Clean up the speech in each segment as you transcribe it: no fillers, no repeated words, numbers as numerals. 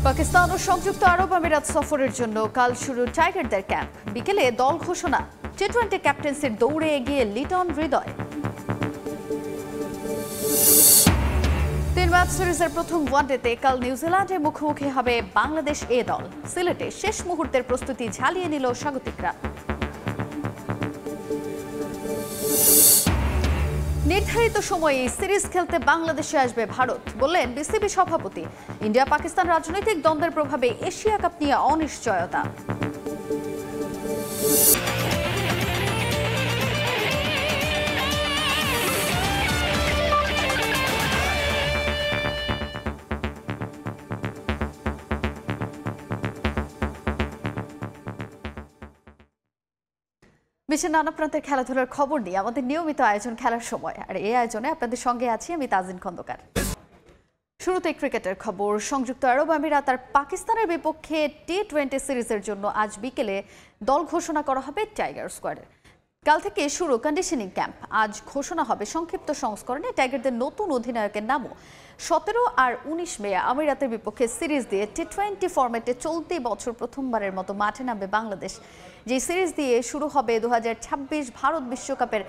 পাকিস্তান ও সংযুক্ত আরব আমিরাত সফরের জন্য কাল শুরু টাইগারদের ক্যাম্প। বিকেলে দল ঘোষণা, টি-20 ক্যাপ্টেন্সির দৌড়ে এগিয়ে লিটন হৃদয়। 3 ম্যাচ সিরিজের প্রথম ওয়ানডেতে কাল নিউজিল্যান্ডের মুখোমুখি হবে বাংলাদেশ এ দল। সিলেটে শেষ মুহূর্তের প্রস্তুতি ঝালিয়ে নিল স্বাগতিকরা। নির্ধারিত সময়ে সিরিজ খেলতে বাংলাদেশে আসবে ভারত, বললেন বিসিবি সভাপতি। ইন্ডিয়া পাকিস্তান রাজনৈতিক দ্বন্দ্বের প্রভাবে এশিয়া কাপ নিয়ে অনিশ্চয়তা। বিশ্বের নানা প্রান্তের খেলাধুলার খবর নিয়ে আমাদের নিয়মিত আয়োজন খেলার সময়, আর এই আয়োজনে আপনাদের সঙ্গে আছি আমি তাজিন খন্দকার। শুরুতে ক্রিকেটের খবর। সংযুক্ত আরব আমিরাত আর পাকিস্তানের বিপক্ষে টি-20 সিরিজের জন্য আজ বিকেলে দল ঘোষণা করা হবে টাইগার স্কোয়াডের। কাল থেকে শুরু কন্ডিশনিং ক্যাম্প। আজ ঘোষণা হবে সংক্ষিপ্ত সংস্করণে টাইগারদের নতুন অধিনায়কের নামও। 17 আর 19 মে আমিরাতের বিপক্ষে সিরিজ দিয়ে টি-20 ফরম্যাটে চলতি বছর প্রথমবারের মতো মাঠে নামবে বাংলাদেশ। যে সিরিজ দিয়ে শুরু হবে 2026 ভারত বিশ্বকাপের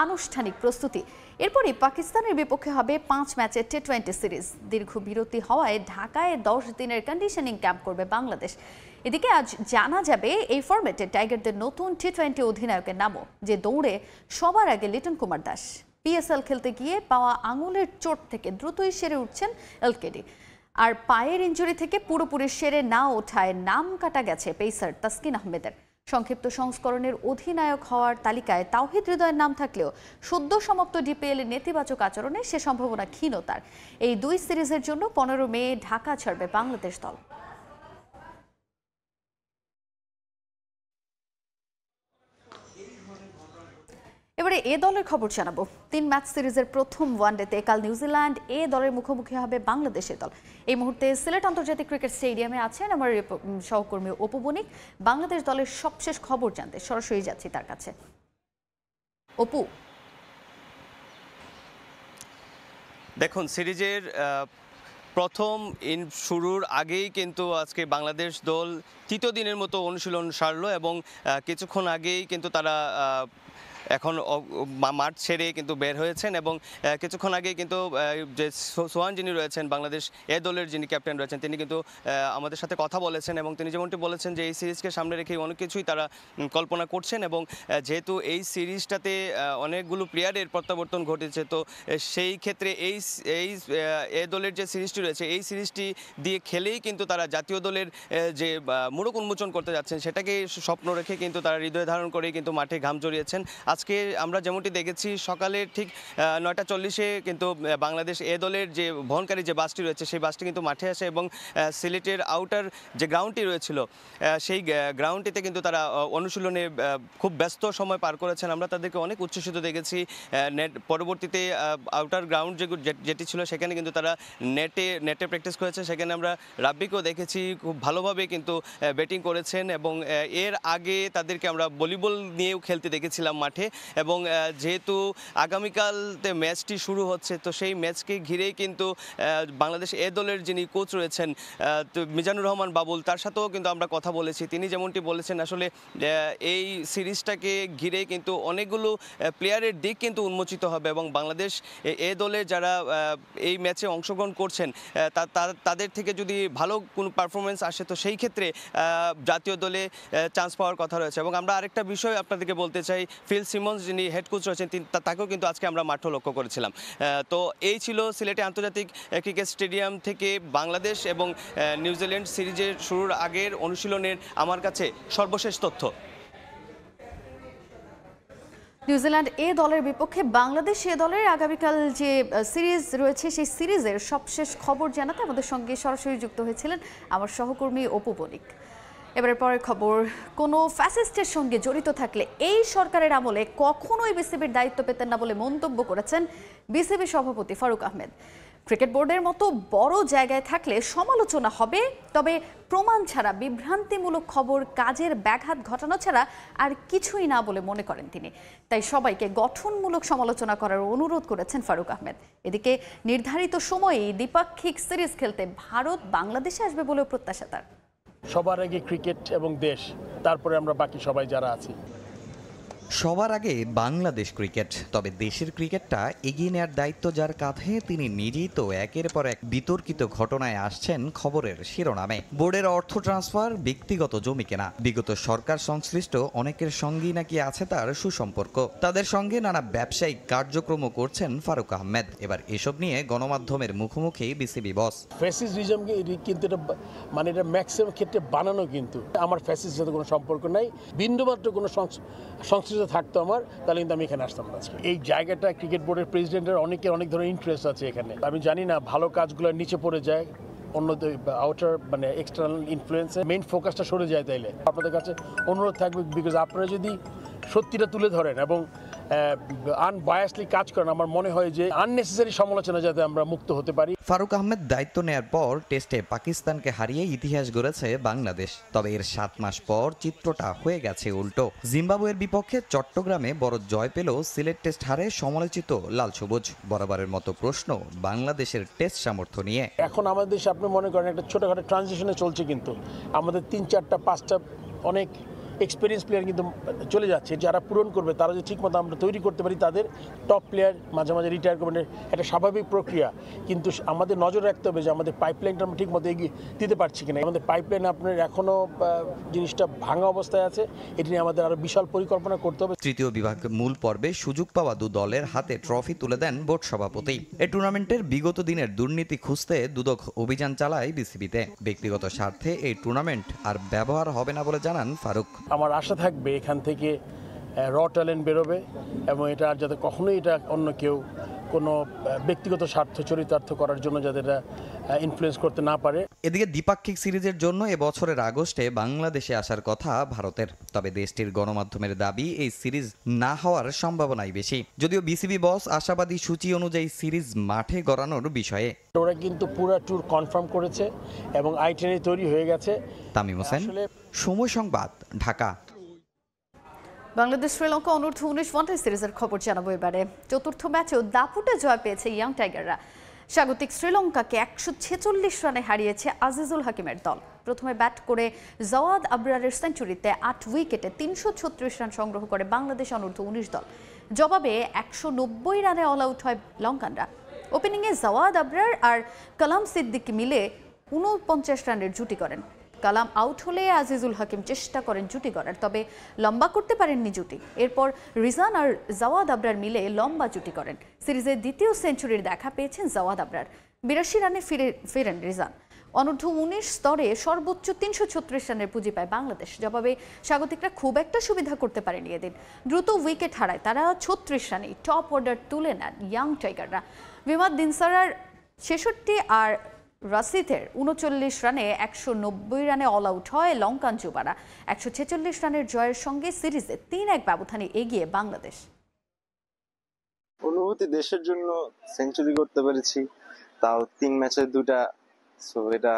আনুষ্ঠানিক প্রস্তুতি। এরপরই পাকিস্তানের বিপক্ষে হবে 5 ম্যাচের টি-20 সিরিজ। দীর্ঘ বিরতি হওয়ায় ঢাকায় 10 দিনের কন্ডিশনিং ক্যাম্প করবে বাংলাদেশ। এদিকে আজ জানা যাবে এই ফরম্যাটে টাইগারদের নতুন টি-20 অধিনায়কের নামও, যে দৌড়ে সবার আগে লিটন কুমার দাস। পিএসএল খেলতে গিয়ে পাওয়া আঙুলের চোট থেকে দ্রুতই সেরে উঠছেন এলকেডি। আর পায়ের ইনজুরি থেকে পুরোপুরি সেরে না ওঠায় নাম কাটা গেছে পেসার তাসকিন আহমেদের। সংক্ষিপ্ত সংস্করণের অধিনায়ক হওয়ার তালিকায় তাওহিদ হৃদয়ের নাম থাকলেও সদ্য সমাপ্ত ডিপিএল এর নেতিবাচক আচরণে সে সম্ভাবনা ক্ষীণ তার। এই দুই সিরিজের জন্য 15 মে ঢাকা ছাড়বে বাংলাদেশ দল। এবারে এ দলের খবর জানাবো। 3 ম্যাচ সিরিজের প্রথম ওয়ানডেতে কাল নিউজিল্যান্ড এ দলের মুখোমুখি হবে বাংলাদেশের দল। এই মুহূর্তে সিলেট আন্তর্জাতিক ক্রিকেট স্টেডিয়ামে আছেন আমার সহকর্মী অপু বণিক। বাংলাদেশ দলের সবশেষ খবর জানতে সরাসরি যাচ্ছি তার কাছে। অপু, দেখুন, সিরিজের প্রথম শুরুর আগেই কিন্তু আজকে বাংলাদেশ দল তৃতীয় দিনের মতো অনুশীলন সারলো এবং কিছুক্ষণ আগেই কিন্তু তারা এখন মাঠ ছেড়ে কিন্তু বের হয়েছেন এবং কিছুক্ষণ আগেই কিন্তু যে সোহান যিনি রয়েছেন বাংলাদেশ এ দলের যিনি ক্যাপ্টেন রয়েছেন তিনি কিন্তু আমাদের সাথে কথা বলেছেন এবং তিনি যেমনটি বলেছেন যে এই সিরিজকে সামনে রেখে অনেক কিছুই তারা কল্পনা করছেন এবং যেহেতু এই সিরিজটাতে অনেকগুলো প্লেয়ারের প্রত্যাবর্তন ঘটেছে, তো সেই ক্ষেত্রে এই এ দলের যে সিরিজটি রয়েছে এই সিরিজটি দিয়ে খেলেই কিন্তু তারা জাতীয় দলের যে মোড়ক উন্মোচন করতে যাচ্ছেন সেটাকে স্বপ্ন রেখে কিন্তু তারা হৃদয় ধারণ করেই কিন্তু মাঠে ঘাম জড়িয়েছেন। আজকে আমরা যেমনটি দেখেছি সকালে ঠিক 9:40-এ কিন্তু বাংলাদেশ এ দলের যে বহনকারী যে বাসটি রয়েছে সেই বাসটি কিন্তু মাঠে আসে এবং সিলেটের আউটার যে গ্রাউন্ডটি রয়েছিল সেই গ্রাউন্ডটিতে কিন্তু তারা অনুশীলনে খুব ব্যস্ত সময় পার করেছেন। আমরা তাদেরকে অনেক উচ্ছ্বসিত দেখেছি। পরবর্তীতে আউটার গ্রাউন্ড যেটি ছিল সেখানে কিন্তু তারা নেটে প্র্যাকটিস করেছে। সেখানে আমরা রাব্বিকেও দেখেছি খুব ভালোভাবে কিন্তু ব্যাটিং করেছেন এবং এর আগে তাদেরকে আমরা ভলিবল নিয়েও খেলতে দেখেছিলাম মাঠে। এবং যেহেতু আগামীকালতে ম্যাচটি শুরু হচ্ছে, তো সেই ম্যাচকে ঘিরেই কিন্তু বাংলাদেশ এ দলের যিনি কোচ রয়েছেন মিজানুর রহমান বাবুল, তার সাথেও কিন্তু আমরা কথা বলেছি। তিনি যেমনটি বলেছেন আসলে এই সিরিজটাকে ঘিরে কিন্তু অনেকগুলো প্লেয়ারের দিক কিন্তু উন্মোচিত হবে এবং বাংলাদেশ এ দলে যারা এই ম্যাচে অংশগ্রহণ করছেন তাদের থেকে যদি ভালো কোনো পারফরমেন্স আসে তো সেই ক্ষেত্রে জাতীয় দলে চান্স পাওয়ার কথা রয়েছে। এবং আমরা আরেকটা বিষয় আপনাদেরকে বলতে চাই, ফিল সিমন্স যিনি হেড কোচ রয়েছেন তাকেও কিন্তু আজকে আমরা মাঠে লক্ষ্য করেছিলাম। তো এই ছিল সিলেটে আন্তর্জাতিক ক্রিকেট স্টেডিয়াম থেকে বাংলাদেশ এবং নিউজিল্যান্ড সিরিজের শুরুর আগের অনুশীলনের আমার কাছে সর্বশেষ তথ্য। নিউজিল্যান্ড এ দলের বিপক্ষে বাংলাদেশ এ দলের আগামীকাল যে সিরিজ রয়েছে সেই সিরিজের সবশেষ খবর জানাতে আমাদের সঙ্গে সরাসরি যুক্ত হয়েছিলেন আমার সহকর্মী অপু বণিক। এবারে পরের খবর। কোনো ফ্যাসিস্টের সঙ্গে জড়িত থাকলে এই সরকারের আমলে কখনোই বিসিবির দায়িত্ব পেতেন না বলে মন্তব্য করেছেন বিসিবি সভাপতি ফারুক আহমেদ। ক্রিকেট বোর্ডের মতো বড় জায়গায় থাকলে সমালোচনা হবে, তবে প্রমাণ ছাড়া বিভ্রান্তিমূলক খবর কাজের ব্যাঘাত ঘটানো ছাড়া আর কিছুই না বলে মনে করেন তিনি। তাই সবাইকে গঠনমূলক সমালোচনা করার অনুরোধ করেছেন ফারুক আহমেদ। এদিকে নির্ধারিত সময়েই দ্বিপাক্ষিক সিরিজ খেলতে ভারত বাংলাদেশে আসবে বলেও প্রত্যাশা তার। সবার আগে ক্রিকেট এবং দেশ, তারপরে আমরা বাকি সবাই যারা আছি। সবার আগে বাংলাদেশ ক্রিকেট, তবে দেশের ক্রিকেটটা এগিয়ে নেওয়ার দায়িত্ব যার কাঁধে তিনি নিজেই তো একের পর এক বিতর্কিত ঘটনায় আসছেন খবরের শিরোনামে। বোর্ডের অর্থ ট্রান্সফার, ব্যক্তিগত জমি কেনা, বিগত সরকার সংশ্লিষ্ট অনেকের সঙ্গেই নাকি আছে তার সুসম্পর্ক। তাদের সঙ্গে নানা ব্যবসায়িক কার্যক্রমও করছেন ফারুক আহমেদ। এবার এসব নিয়ে গণমাধ্যমের মুখোমুখি বিসিবি বস। ফ্যাসিজমকে কিন্তু এটা ম্যাক্সিমাম ক্ষেত্রে বানানো, কিন্তু আমার ফ্যাসিস্টের সাথে কোনো সম্পর্ক নাই, বিন্দুমাত্র কোনো সংশ্লিষ্ট থাকতো আমার, তাহলে কিন্তু আমি এখানে আসতাম না। এই জায়গাটা ক্রিকেট বোর্ডের প্রেসিডেন্টের অনেক ধরনের ইন্টারেস্ট আছে এখানে। আমি জানি না ভালো কাজগুলো নিচে পড়ে যায়, অন্য আউটার এক্সটার্নাল ইনফ্লুয়েন্সে মেইন ফোকাসটা সরে যায়। তাইলে আপনাদের কাছে অনুরোধ থাকবে, বিকজ আপনারা যদি সত্যিটা তুলে ধরেন এবং আনবায়াসলি কাজ করেন, আমার মনে হয় যে আননেসেসারি সমালোচনা যাতে আমরা মুক্ত হতে পারি। ফারুক আহমেদ দায়িত্ব নেয়ার পর টেস্টে পাকিস্তানকে হারিয়ে ইতিহাস গড়েছে বাংলাদেশ। তবে এর 7 মাস পর চিত্রটা হয়ে গেছে উল্টো। জিম্বাবুয়ের বিপক্ষে চট্টগ্রামে বড় জয় পেল সিলেট টেস্ট হারে সমালোচিত লাল সবুজ। বরাবরের মতো প্রশ্ন বাংলাদেশের টেস্ট সামর্থ্য নিয়ে। এখন আমাদের দেশে আপনি মনে করেন একটা ছোটখাটো ট্রানজিশনে চলছে, কিন্তু আমাদের 3, 4টা 5টা অনেক এক্সপিরিয়েন্স প্লেয়ার কিন্তু চলে যাচ্ছে। যারা পূরণ করবে, তারা যদি ঠিকমতো আমরা তৈরি করতে পারি, তাদের টপ প্লেয়ার মাঝে মাঝে রিটায়ার করবেন, একটা স্বাভাবিক প্রক্রিয়া। কিন্তু আমাদের নজর রাখতে হবে যে আমাদের পাইপলাইনটা আমরা ঠিকমতো এগিয়ে দিতে পারছি কিনা। আমাদের পাইপলাইন আপনার এখনও জিনিসটা ভাঙা অবস্থায় আছে, এটি নিয়ে আমাদের আরও বিশাল পরিকল্পনা করতে হবে। তৃতীয় বিভাগ মূল পর্বে সুযোগ পাওয়া 2 দলের হাতে ট্রফি তুলে দেন বোর্ড সভাপতি। এই টুর্নামেন্টের বিগত দিনের দুর্নীতি খুঁজতে দুদক অভিযান চালায় বিসিবিতে। ব্যক্তিগত স্বার্থে এই টুর্নামেন্ট আর ব্যবহার হবে না বলে জানান ফারুক। আমার আশা থাকবে এখান থেকে র ট্যালেন্ট বেরোবে এবং এটা আর যাতে কখনোই এটা অন্য কেউ কোনো ব্যক্তিগত স্বার্থ চরিতার্থ করার জন্য যাতে এটা ইনফ্লুয়েন্স করতে না পারে। এদিকে দ্বিপাক্ষিক সিরিজের জন্য এবছরের আগস্টে বাংলাদেশে আসার কথা ভারতের। তবে দেশটির গণমাধ্যমের দাবি এই সিরিজ না হওয়ার সম্ভাবনাই বেশি। যদিও বিসিবি বস আশাবাদী সূচি অনুযায়ী সিরিজ মাঠে গড়ানোর বিষয়ে। ওরা কিন্তু পুরো ট্যুর কনফার্ম করেছে এবং আইটিআরএ তৈরি হয়ে গেছে। তামিম হোসেন, সময় সংবাদ, ঢাকা। বাংলাদেশ শ্রীলঙ্কা অনূর্ধ্ব 19 ওয়ানডে সিরিজের খবর জানাবো এবারে। চতুর্থ ম্যাচেও দাপুটে জয় পেয়েছে ইয়াং টাইগাররা। স্বাগতিক শ্রীলঙ্কাকে 146 রানে হারিয়েছে আজিজুল হাকিমের দল। প্রথমে ব্যাট করে জাওয়াদ আবরারের সেঞ্চুরিতে 8 উইকেটে 336 রান সংগ্রহ করে বাংলাদেশ অনূর্ধ্ব 19 দল। জবাবে 190 রানে অল আউট হয় লঙ্কানরা। ওপেনিংয়ে জাওয়াদ আবরার আর কালাম সিদ্দিকী মিলে 49 রানের জুটি করেন। কালাম আউট হলে আজিজুল হাকিম চেষ্টা করেন জুটি করার, তবে লম্বা করতে পারেননি জুটি। এরপর রিজান আর জাওয়াদ আবরার মিলে লম্বা জুটি করেন। সিরিজের দ্বিতীয় সেঞ্চুরির দেখা পেয়েছেন জাওয়াদ আবরার। 82 রানে ফেরেন রিজান। অনূর্ধ্ব 19 স্তরে সর্বোচ্চ 336 রানের পুঁজি পায় বাংলাদেশ। জবাবে স্বাগতিকরা খুব একটা সুবিধা করতে পারেনি এদিন। দ্রুত উইকেট হারায় তারা। 36 রানে টপ অর্ডার তুলে নেন ইয়াং টাইগাররা। বিমাদ দিনসারার 66 আর রাসিথের 39 রানে 190 রানে অল আউট হয় লঙ্কান যুবারা। 146 রানের জয়ের সঙ্গে সিরিজে 3-1 ব্যবধানে এগিয়ে বাংলাদেশ। অনুভূতি, দেশের জন্য সেঞ্চুরি করতে পেরেছি, তাও 3 ম্যাচে 2টা। সো এটা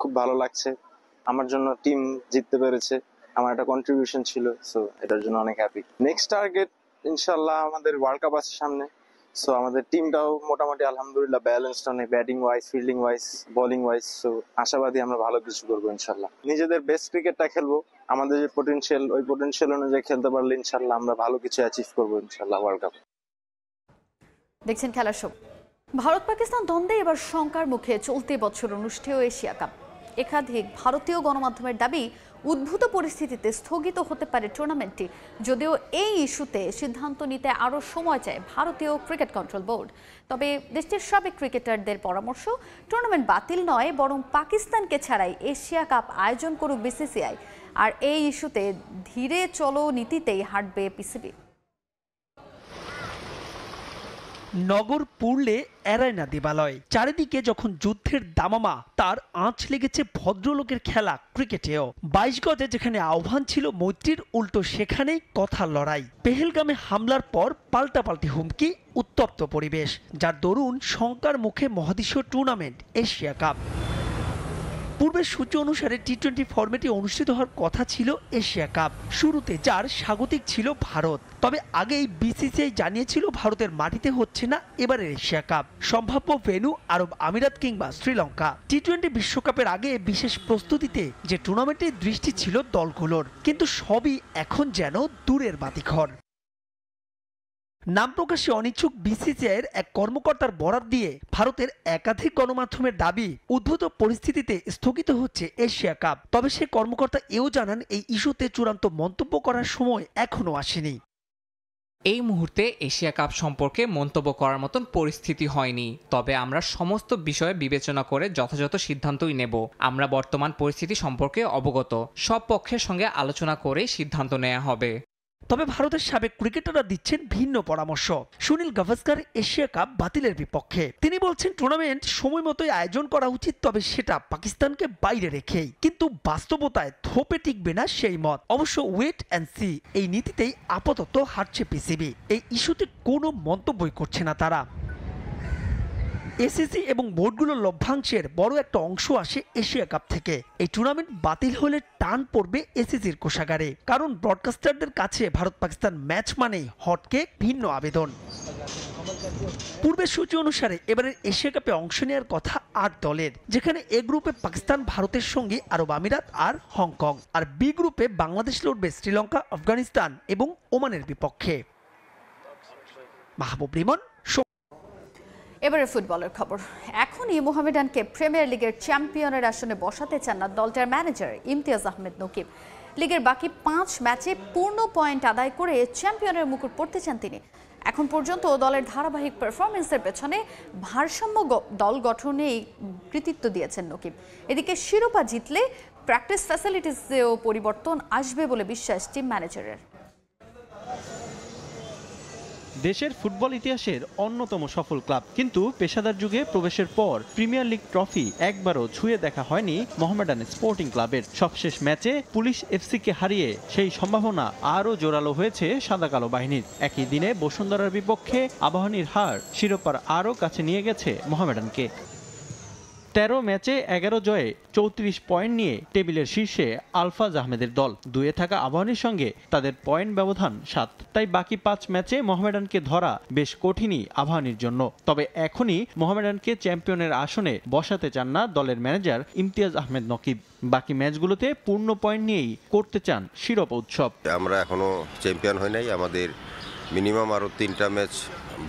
খুব ভালো লাগছে। আমার জন্য টিম জিততে পেরেছে, আমার একটা কন্ট্রিবিউশন ছিল। সো এটার জন্য অনেক হ্যাপি। নেক্সট টার্গেট ইনশাল্লাহ আমাদের ওয়ার্ল্ড কাপ আছে সামনে। সো আমাদের টিমটাও মোটামুটি আলহামদুলিল্লাহ ব্যালেন্সড, অনেক batting wise, fielding wise, bowling wise. So আশাবাদী আমরা ভালো কিছু করবো ইনশাল্লাহ। নিজেদের বেস্ট ক্রিকেটটা খেলবো, আমাদের যে পোটেনশিয়াল, ওই পোটেনশিয়াল অনুযায়ী খেলতে পারলে ইনশাল্লাহ আমরা ভালো কিছু অ্যাচিভ করবো ইনশাল্লাহ ওয়ার্ল্ড কাপ। দেখছেন খেলার শো। ভারত পাকিস্তান দ্বন্দ্বে এবার শঙ্কার মুখে চলতি বছর অনুষ্ঠেয় এশিয়া কাপ। একাধিক ভারতীয় গণমাধ্যমের দাবি উদ্ভূত পরিস্থিতিতে স্থগিত হতে পারে টুর্নামেন্টটি। যদিও এই ইস্যুতে সিদ্ধান্ত নিতে আরও সময় চায় ভারতীয় ক্রিকেট কন্ট্রোল বোর্ড। তবে দেশটির সাবেক ক্রিকেটারদের পরামর্শ, টুর্নামেন্ট বাতিল নয়, বরং পাকিস্তানকে ছাড়াই এশিয়া কাপ আয়োজন করুক বিসিসিআই। আর এই ইস্যুতে ধীরে চলো নীতিতেই হাঁটবে পিসিবি। নগর পুড়লে এড়ায় না দেবালয়। চারিদিকে যখন যুদ্ধের দামামা, তার আঁচ লেগেছে ভদ্রলোকের খেলা ক্রিকেটেও। 22 গজে যেখানে আহ্বান ছিল মৈত্রীর, উল্টো সেখানেই কথার লড়াই। পেহেলগামে হামলার পর পাল্টাপাল্টি হুমকি, উত্তপ্ত পরিবেশ, যার দরুন শঙ্কার মুখে মহাদেশীয় টুর্নামেন্ট এশিয়া কাপ। পূর্বের সূচি অনুসারে টি-20 ফরম্যাটে অনুষ্ঠিত হওয়ার কথা ছিল এশিয়া কাপ, শুরুতে যার স্বাগতিক ছিল ভারত। তবে আগেই বিসিসিআই জানিয়েছিল ভারতের মাটিতে হচ্ছে না এবারের এশিয়া কাপ, সম্ভাব্য ভেন্যু আরব আমিরাত কিংবা শ্রীলঙ্কা। টি-20 বিশ্বকাপের আগে বিশেষ প্রস্তুতিতে যে টুর্নামেন্টে দৃষ্টি ছিল দলগুলোর, কিন্তু সবই এখন যেন দূরের বাতিঘর। নাম প্রকাশে অনিচ্ছুক বিসিসিআইয়ের এক কর্মকর্তার বরাত দিয়ে ভারতের একাধিক গণমাধ্যমের দাবি, উদ্ভূত পরিস্থিতিতে স্থগিত হচ্ছে এশিয়া কাপ। তবে সে কর্মকর্তা এও জানান, এই ইস্যুতে চূড়ান্ত মন্তব্য করার সময় এখনো আসেনি। এই মুহূর্তে এশিয়া কাপ সম্পর্কে মন্তব্য করার মতন পরিস্থিতি হয়নি, তবে আমরা সমস্ত বিষয়ে বিবেচনা করে যথাযথ সিদ্ধান্তই নেব। আমরা বর্তমান পরিস্থিতি সম্পর্কে অবগত, সব পক্ষের সঙ্গে আলোচনা করে সিদ্ধান্ত নেওয়া হবে। তবে ভারতের সাবেক ক্রিকেটাররা দিচ্ছেন ভিন্ন পরামর্শ। সুনীল গাভাস্কার এশিয়া কাপ বাতিলের বিপক্ষে। তিনি বলছেন, টুর্নামেন্ট সময় মতোই আয়োজন করা উচিত, তবে সেটা পাকিস্তানকে বাইরে রেখেই। কিন্তু বাস্তবতায় থোপে টিকবে না সেই মত। অবশ্য ওয়েট অ্যান্ড সি এই নীতিতেই আপাতত হাঁটছে পিসিবি। এই ইস্যুতে কোনো মন্তব্যই করছে না তারা। এসিসি এবং বোর্ডগুলোর লভ্যাংশের বড় একটা অংশ আসে এশিয়া কাপ থেকে। এই টুর্নামেন্ট বাতিল হলে টান পড়বে এসিসির কোষাগারে, কারণ ব্রডকাস্টারদের কাছে ভারত পাকিস্তান ম্যাচ মানেই হটকেক, ভিন্ন আবেদন। পূর্বের সূচি অনুসারে এবারের এশিয়া কাপে অংশ নেওয়ার কথা 8 দলের, যেখানে এ গ্রুপে পাকিস্তান ভারতের সঙ্গে আরব আমিরাত আর হংকং, আর বি গ্রুপে বাংলাদেশ লড়বে শ্রীলঙ্কা, আফগানিস্তান এবং ওমানের বিপক্ষে। মাহবুব রিমন। এবারে ফুটবলের খবর। এখনই মোহামেডানকে প্রিমিয়ার লিগের চ্যাম্পিয়নের আসনে বসাতে চান না দলটার ম্যানেজার ইমতিয়াজ আহমেদ নকিব। লিগের বাকি 5 ম্যাচে পূর্ণ পয়েন্ট আদায় করে চ্যাম্পিয়নের মুকুট পড়তে চান তিনি। এখন পর্যন্ত দলের ধারাবাহিক পারফরমেন্সের পেছনে ভারসাম্য দল গঠনেই কৃতিত্ব দিয়েছেন নকিব। এদিকে শিরোপা জিতলে প্র্যাকটিস ফ্যাসিলিটিসেও পরিবর্তন আসবে বলে বিশ্বাস টিম ম্যানেজারের। দেশের ফুটবল ইতিহাসের অন্যতম সফল ক্লাব, কিন্তু পেশাদার যুগে প্রবেশের পর প্রিমিয়ার লিগ ট্রফি একবারও ছুঁয়ে দেখা হয়নি মোহামেডান স্পোর্টিং ক্লাবের। সবশেষ ম্যাচে পুলিশ এফসিকে হারিয়ে সেই সম্ভাবনা আরও জোরালো হয়েছে সাদা কালো বাহিনীর। একই দিনে বসুন্ধরার বিপক্ষে আবাহনীর হার শিরোপার আরও কাছে নিয়ে গেছে মোহামেডানকে। 13 ম্যাচে 11 জয়ে 34 পয়েন্ট নিয়ে টেবিলের শীর্ষে আলফাজ আহমেদের দল। 2-এ থাকা আবাহনীর সঙ্গে তাদের পয়েন্ট ব্যবধান 7। তাই বাকি 5 ম্যাচে মোহামেডানকে ধরা বেশ কঠিনই আবাহনীর জন্য। তবে এখনই মোহামেডানকে চ্যাম্পিয়নের আসনে বসাতে চান না দলের ম্যানেজার ইমতিয়াজ আহমেদ নকিব। বাকি ম্যাচগুলোতে পূর্ণ পয়েন্ট নিয়েই করতে চান শিরোপা উৎসব। আমরা এখনো চ্যাম্পিয়ন হই নাই, আমাদের মিনিমাম আরও 3টা ম্যাচ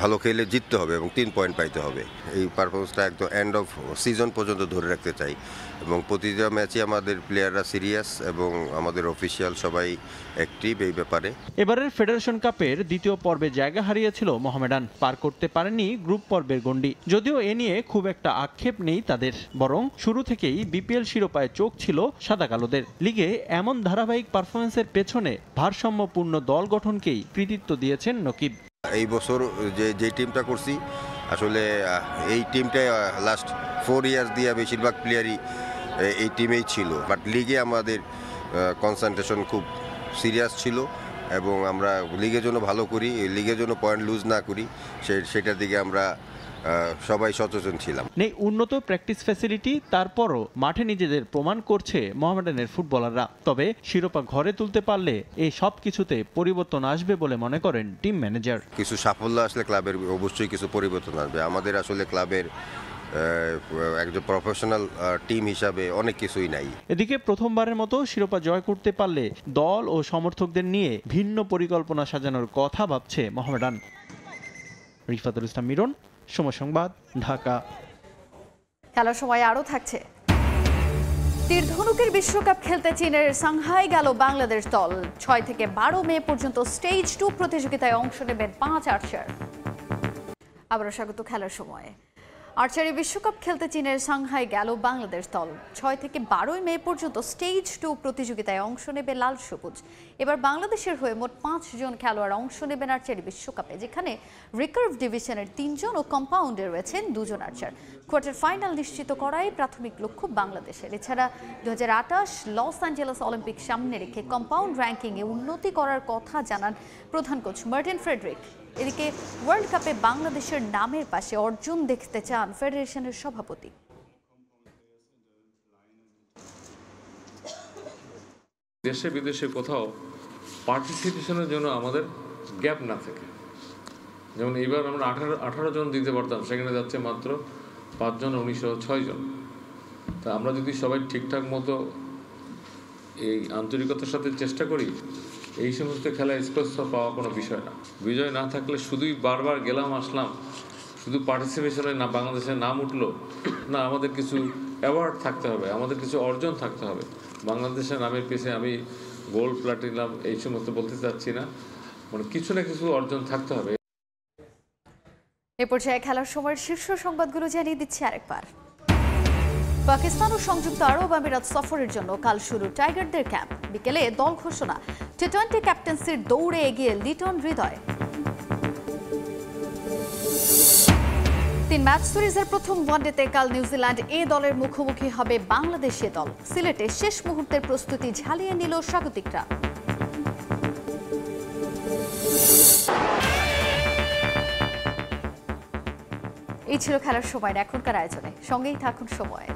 ভালো খেলে জিততে হবে এবং 3 পয়েন্ট পাইতে হবে। এই পারফরমেন্সটা একদম এন্ড অফ সিজন পর্যন্ত ধরে রাখতে চাই এবং প্রতিটা ম্যাচে আমাদের প্লেয়াররা সিরিয়াস এবং আমাদের অফিসিয়াল সবাই অ্যাক্টিভ এই ব্যাপারে। এবারের ফেডারেশন কাপের দ্বিতীয় পর্বে জায়গা হারিয়েছিল মোহামেডান, পার করতে পারেনি গ্রুপ পর্বের গণ্ডি। যদিও এ নিয়ে খুব একটা আক্ষেপ নেই তাদের, বরং শুরু থেকেই বিপিএল শিরোপায় চোখ ছিল সাদা কালোদের। লিগে এমন ধারাবাহিক পারফরমেন্সের পেছনে ভারসাম্যপূর্ণ দল গঠনকেই কৃতিত্ব দিয়েছেন নকিব। এই বছর যে টিমটা করছি, আসলে এই টিমটাই লাস্ট 4 ইয়ার্স দিয়ে বেশিরভাগ প্লেয়ারই এই টিমেই ছিল। বাট লিগে আমাদের কনসেন্ট্রেশন খুব সিরিয়াস ছিল এবং আমরা লিগের জন্য ভালো করি, লিগের জন্য পয়েন্ট লুজ না করি, সেটার দিকে আমরা সবাই সচেতন ছিলাম। নেই উন্নত প্র্যাকটিস ফ্যাসিলিটি, তারপরও মাঠে নিজেদের প্রমাণ করছে মোহামেডানের ফুটবলাররা। তবে শিরোপা ঘরে তুলতে পারলে এই সব কিছুতে পরিবর্তন আসবে বলে মনে করেন টিম ম্যানেজার। কিছু সাফল্য আসলে ক্লাবের অবশ্যই কিছু পরিবর্তন আসবে। আমাদের আসলে ক্লাবের একজন প্রফেশনাল টিম হিসাবে অনেক কিছুই নাই। এদিকে প্রথমবারের মতো শিরোপা জয় করতে পারলে দল ও সমর্থকদের নিয়ে ভিন্ন পরিকল্পনা সাজানোর কথা ভাবছে মোহামেডান। রিফাতুল ইসলাম মিরন, সময় সংবাদ, ঢাকা। খেলার সময় আরও থাকছে। তীরধনুকের বিশ্বকাপ খেলতে চীনের সাংহাই গেল বাংলাদেশ দল। 6 থেকে 12 মে পর্যন্ত স্টেজ 2 প্রতিযোগিতায় অংশ নেবেন 5 আর্চার। আবারও স্বাগত খেলার সময়ে। আর্চারি বিশ্বকাপ খেলতে চীনের সাংহাই গেল বাংলাদেশ দল। 6 থেকে 12 মে পর্যন্ত স্টেজ 2 প্রতিযোগিতায় অংশ নেবে লাল সবুজ। এবার বাংলাদেশের হয়ে মোট 5 জন খেলোয়াড় অংশ নেবেন আর্চারি বিশ্বকাপে, যেখানে রিকার্ভ ডিভিশনের 3 জন ও কম্পাউন্ডে রয়েছেন 2 জন আর্চার। কোয়ার্টার ফাইনাল নিশ্চিত করাই প্রাথমিক লক্ষ্য বাংলাদেশের। এছাড়া 2028 লস অ্যাঞ্জেলেস অলিম্পিক সামনে রেখে কম্পাউন্ড র্যাঙ্কিংয়ে উন্নতি করার কথা জানান প্রধান কোচ মার্টিন ফ্রেডরিক। এদিকে ওয়ার্ল্ড কাপে বাংলাদেশের নামের পাশে অর্জন দেখতে চান ফেডারেশনের সভাপতি। দেশে বিদেশে কোথাও পার্টিসিপেশনের জন্য আমাদের গ্যাপ না থাকে। যেমন এবার আমরা 18 জন দিতে পারতাম, সেখানে যাচ্ছে মাত্র 5 জন, 19 6 জন। তা আমরা যদি সবাই ঠিকঠাক মতো এই আন্তরিকতার সাথে চেষ্টা করি, এই সমস্ত খেলা স্পর্শ পাওয়া কোনো বিষয় না। বিজয় না থাকলে শুধুই বারবার গেলাম আসলাম, শুধু পার্টিসিপেশনে না বাংলাদেশের নাম উঠলো না, আমাদের কিছু অ্যাওয়ার্ড থাকতে হবে, আমাদের কিছু অর্জন থাকতে হবে। বাংলাদেশের নামের পিছিয়ে আমি গোল্ড, প্লাটিনাম এই সমস্ত বলতে চাচ্ছি না, মানে কিছু না কিছু অর্জন থাকতে হবে। এ পর্যায়ে খেলার সময়ের শীর্ষ সংবাদগুলো জানিয়ে দিচ্ছি আরেকবার। পাকিস্তান ও সংযুক্ত আরব আমিরাত সফরের জন্য কাল শুরু টাইগারদের ক্যাম্প। বিকেলে দল ঘোষণা, টি-20 ক্যাপ্টেন্সির দৌড়ে এগিয়ে লিটন হৃদয়। 3 ম্যাচ সিরিজের প্রথম ওয়ানডেতে কাল নিউজিল্যান্ড এ দলের মুখোমুখি হবে বাংলাদেশ এ দল। সিলেটে শেষ মুহূর্তের প্রস্তুতি ঝালিয়ে নিল স্বাগতিকরা। এই ছিল খেলার সময়ের এখনকার আয়োজনে। সঙ্গেই থাকুন সময়।